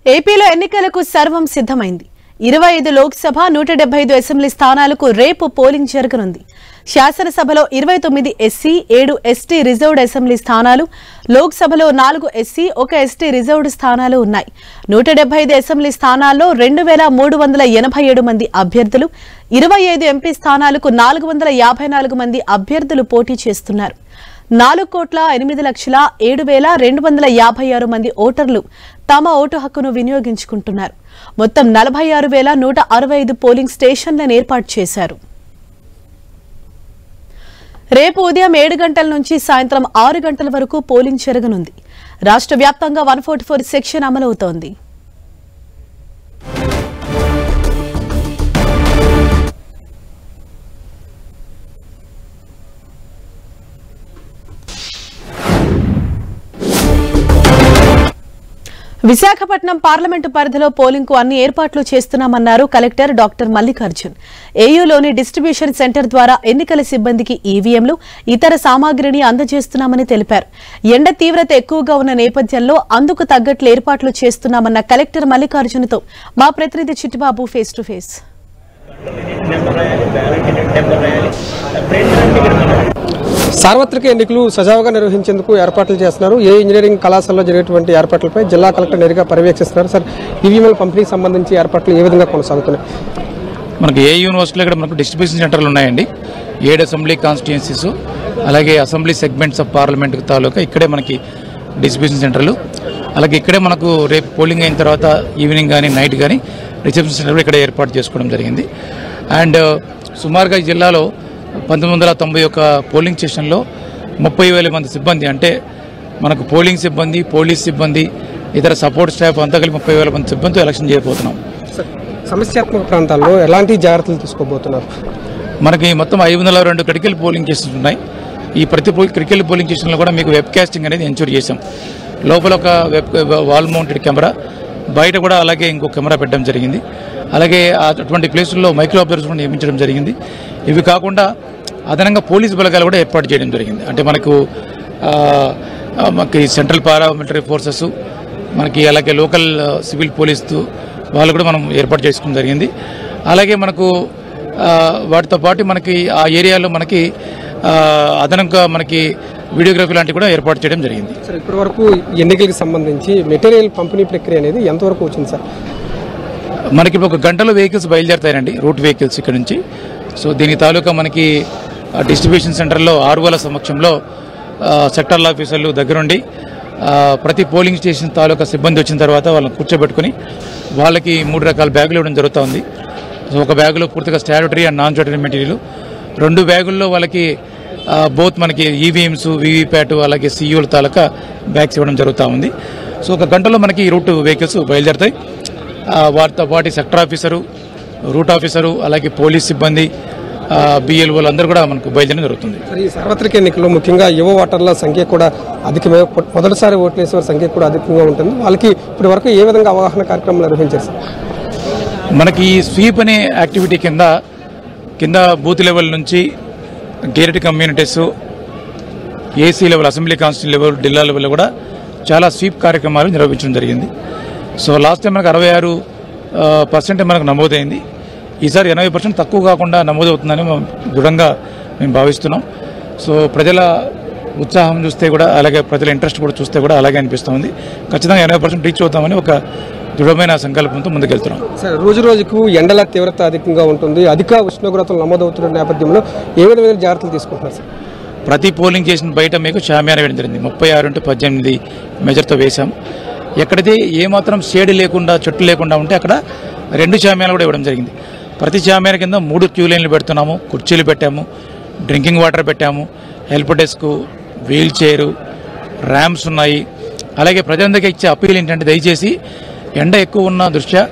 ఏపీలో ఎన్నికలకు సర్వం సిద్ధమైంది. 25 లోక్సభ 175 అసెంబ్లీ స్థానాలకు రేపు పోలింగ్ జరగనుంది. శాసనసభలో 29 ఎస్సీ 7 ఎస్టీ రిజర్వ్డ్ అసెంబ్లీ స్థానాలు, లోక్సభలో 4 ఎస్సీ 1 ఎస్టీ రిజర్వ్డ్ స్థానాలు ఉన్నాయి. 175 అసెంబ్లీ స్థానాల్లో 2387 మంది అభ్యర్థులు, 25 ఎంపీ స్థానాలకు 454 మంది అభ్యర్థులు పోటీ చేస్తున్నారు. 4,08,07,256 మంది ఓటర్లు తమ ఓటు హక్కును వినియోగించుకుంటున్నారు. మొత్తం 46,165 పోలింగ్ స్టేషన్లను ఏర్పాటు చేశారు. రేపు ఉదయం 7 గంటల నుంచి సాయంత్రం 6 గంటల వరకు పోలింగ్ జరగనుంది. రాష్ట్ర వ్యాప్తంగా 144 సెక్షన్ అమలవుతోంది. విశాఖపట్నం పార్లమెంటు పరిధిలో పోలింగ్ కు అన్ని ఏర్పాట్లు చేస్తున్నామన్నారు కలెక్టర్ డాక్టర్ మల్లికార్జున్. ఏయూలోని డిస్ట్రిబ్యూషన్ సెంటర్ ద్వారా ఎన్నికల సిబ్బందికి ఈవీఎంలు, ఇతర సామాగ్రిని అందజేస్తున్నామని తెలిపారు. ఎండ తీవ్రత ఎక్కువగా ఉన్న నేపథ్యంలో అందుకు తగ్గట్లు ఏర్పాట్లు చేస్తున్నామన్న కలెక్టర్ మల్లికార్జున్తో మా ప్రతినిధి చిట్టిబాబు ఫేస్ టు ఫేస్. సార్వత్రిక ఎన్నికలు సజావుగా నిర్వహించేందుకు ఏర్పాట్లు చేస్తున్నారు. ఏ ఇంజనీరింగ్ కళాశాలలో జరిగేటువంటి ఏర్పాట్లపై జిల్లా కలెక్టర్ నేరుగా పర్యవేక్షిస్తున్నారు. సార్, ఈవీఎంల పంపిణీకి సంబంధించి ఏర్పాట్లు ఏ విధంగా కొనసాగుతున్నాయి? మనకి ఏ యూనివర్సిటీలో ఇక్కడ మనకు డిస్ట్రిబ్యూషన్ సెంటర్లు ఉన్నాయండి. 7 అసెంబ్లీ కాన్స్టిట్యుయెన్సీస్, అలాగే అసెంబ్లీ సెగ్మెంట్స్ ఆఫ్ పార్లమెంట్ తాలూకా ఇక్కడే మనకి డిస్ట్రిబ్యూషన్ సెంటర్లు. అలాగే ఇక్కడే మనకు రేపు పోలింగ్ అయిన తర్వాత ఈవినింగ్ కానీ నైట్ కానీ రిసెప్షన్ సెంటర్ ఇక్కడ ఏర్పాటు చేసుకోవడం జరిగింది. అండ్ సుమారుగా ఈ జిల్లాలో 1991 పోలింగ్ స్టేషన్లో 30,000 మంది సిబ్బంది, అంటే మనకు పోలింగ్ సిబ్బంది, పోలీస్ సిబ్బంది, ఇతర సపోర్ట్ స్టాఫ్ అంతా కలిపి 30,000 మంది సిబ్బందితో ఎలక్షన్ చేయబోతున్నాం. సమస్యాత్మక ప్రాంతాల్లో ఎలాంటి జాగ్రత్తలు తీసుకోబోతున్నారు? మనకి మొత్తం 502 క్రిటికల్ పోలింగ్ స్టేషన్స్ ఉన్నాయి. ఈ ప్రతి క్రిటికల్ పోలింగ్ స్టేషన్లో కూడా మీకు వెబ్ కాస్టింగ్ అనేది ఎన్షూర్ చేశాం. లోపల ఒక వాల్ మౌంటెడ్ కెమెరా, బయట కూడా అలాగే ఇంకో కెమెరా పెట్టడం జరిగింది. అలాగే అటువంటి ప్లేసుల్లో మైక్రో అబ్జర్వర్స్ కూడా నియమించడం జరిగింది. ఇవి కాకుండా అదనంగా పోలీస్ బలగాలు కూడా ఏర్పాటు చేయడం జరిగింది. అంటే మనకి సెంట్రల్ పారామిలిటరీ ఫోర్సెస్, మనకి అలాగే లోకల్ సివిల్ పోలీస్ వాళ్ళు కూడా మనం ఏర్పాటు చేసుకోవడం జరిగింది. అలాగే మనకు వాటితో పాటు మనకి ఆ ఏరియాలో మనకి అదనంగా మనకి వీడియోగ్రఫీ లాంటివి కూడా ఏర్పాటు చేయడం జరిగింది. సార్, ఇప్పటి వరకు ఎన్నికలకు సంబంధించి మెటీరియల్ పంపిణీ ప్రక్రియ అనేది ఎంతవరకు వచ్చింది సార్? మనకి ఒక గంటలో వెహికల్స్ బయలుదేరుతాయండి, రూట్ వెహికల్స్ ఇక్కడ నుంచి. సో దీని తాలూకా మనకి డిస్ట్రిబ్యూషన్ సెంటర్లో ఆర్ఓల సమక్షంలో సెక్టర్ల ఆఫీసర్లు దగ్గరుండి ప్రతి పోలింగ్ స్టేషన్ తాలూకా సిబ్బంది వచ్చిన తర్వాత వాళ్ళని కూర్చోబెట్టుకుని వాళ్ళకి 3 రకాల బ్యాగులు ఇవ్వడం జరుగుతుంది. సో ఒక బ్యాగులో పూర్తిగా statutory and non statutory material, 2 బ్యాగుల్లో వాళ్ళకి బోత్ మనకి ఈవీఎంస్, వీవీప్యాట్, అలాగే సీయూల తాలూకా బ్యాగ్స్ ఇవ్వడం జరుగుతూ ఉంది. సో ఒక గంటలో మనకి రూట్ వెహికల్స్ బయలుదేరుతాయి. వాటితో పాటు సెక్టర్ ఆఫీసరు, రూట్ ఆఫీసరు, అలాగే పోలీస్ సిబ్బంది, బిఎల్ఓలు అందరూ కూడా మనకు బయలుదేరడం జరుగుతుంది. ఈ సార్వత్రిక ఎన్నికల్లో ముఖ్యంగా యువ ఓటర్ల సంఖ్య కూడా అధికమే, మొదటిసారి ఓట్లు వేసే సంఖ్య కూడా అధికంగా ఉంటుంది. వాళ్ళకి ఇప్పటి వరకు ఏ విధంగా అవగాహన కార్యక్రమాలు నిర్వహించారు సార్? మనకి ఈ స్వీప్ అనే యాక్టివిటీ కింద బూత్ లెవెల్ నుంచి gated communities, AC level, assembly constitution level, జిల్లా లెవెల్లో కూడా చాలా స్వీప్ కార్యక్రమాలు నిర్వహించడం జరిగింది. సో లాస్ట్ టైం మనకు 66% మనకు నమోదైంది. ఈసారి 80% తక్కువ కాకుండా నమోదవుతుందని దృఢంగా మేము భావిస్తున్నాం. సో ప్రజల ఉత్సాహం చూస్తే కూడా, అలాగే ప్రజల ఇంట్రెస్ట్ కూడా చూస్తే కూడా అలాగే అనిపిస్తుంది. ఖచ్చితంగా 80% రీచ్ అవుతామని ఒక దృఢమైన సంకల్పంతో ముందుకెళ్తున్నాం. సార్, రోజు రోజుకు ఎండల తీవ్రత అధికంగా ఉంటుంది, అధిక ఉష్ణోగ్రతలు నమోదవుతున్న నేపథ్యంలో ఏ విధమైన జాగ్రత్తలు తీసుకుంటున్నారు సార్? ప్రతి పోలింగ్ చేసిన బయట మీకు షామియానా వేయడం జరిగింది. 36x18 మెజర్తో వేశాం. ఎక్కడైతే ఏమాత్రం షేడ్ లేకుండా, చెట్టు లేకుండా ఉంటే అక్కడ 2 షామియానాలు కూడా ఇవ్వడం జరిగింది. ప్రతి షామియానా కింద 3 క్యూ లైన్లు పెడుతున్నాము, కుర్చీలు పెట్టాము, డ్రింకింగ్ వాటర్ పెట్టాము, help desk, wheel chair, ramps ఉన్నాయి. అలాగే ప్రజలందరికీ ఇచ్చే అప్పీల్ ఏంటంటే, దయచేసి ఎండ ఎక్కువ ఉన్న దృష్ట్యా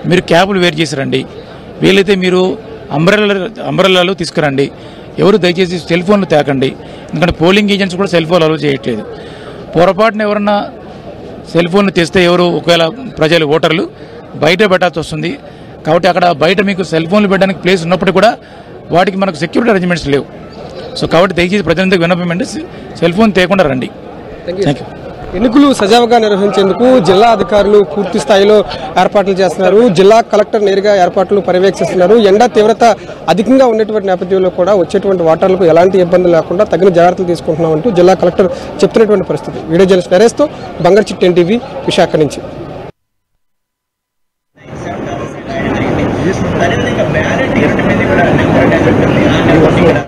మీరు క్యాబులు వేరు చేసి రండి. వీలైతే మీరు అంబ్రెల్లాలు తీసుకురండి. ఎవరు దయచేసి సెల్ ఫోన్లు తేకండి, ఎందుకంటే పోలింగ్ ఏజెంట్స్ కూడా సెల్ ఫోన్లు అలౌ చేయట్లేదు. పొరపాటున ఎవరన్నా సెల్ ఫోన్లు తెస్తే ఒకవేళ ప్రజలు ఓటర్లు బయట పెట్టాల్సి వస్తుంది. కాబట్టి అక్కడ బయట మీకు సెల్ ఫోన్లు పెట్టడానికి ప్లేస్ ఉన్నప్పుడు కూడా వాటికి మనకు సెక్యూరిటీ అరేంజ్మెంట్స్ లేవు. సో కాబట్టి దయచేసి ప్రజలందరికీ విన్నపం ఏంటంటే సెల్ ఫోన్ తేకుండా రండి. Thank you. ఎన్నికలు సజావుగా నిర్వహించేందుకు జిల్లా అధికారులు పూర్తి స్థాయిలో ఏర్పాట్లు చేస్తున్నారు. జిల్లా కలెక్టర్ నేరుగా ఏర్పాట్లు పర్యవేక్షిస్తున్నారు. ఎండ తీవ్రత అధికంగా ఉన్నటువంటి నేపథ్యంలో కూడా వచ్చేటువంటి ఓటర్లకు ఎలాంటి ఇబ్బందులు లేకుండా తగిన జాగ్రత్తలు తీసుకుంటున్నామంటూ జిల్లా కలెక్టర్ చెప్తున్నటువంటి పరిస్థితి. వీడియో జర్నలిస్ట్ నరేష్తో బంగారుచిట్టి ఎన్టీవీ విశాఖ నుంచి. అదేవిధంగా బ్యాలెట్ 2 మంది కూడా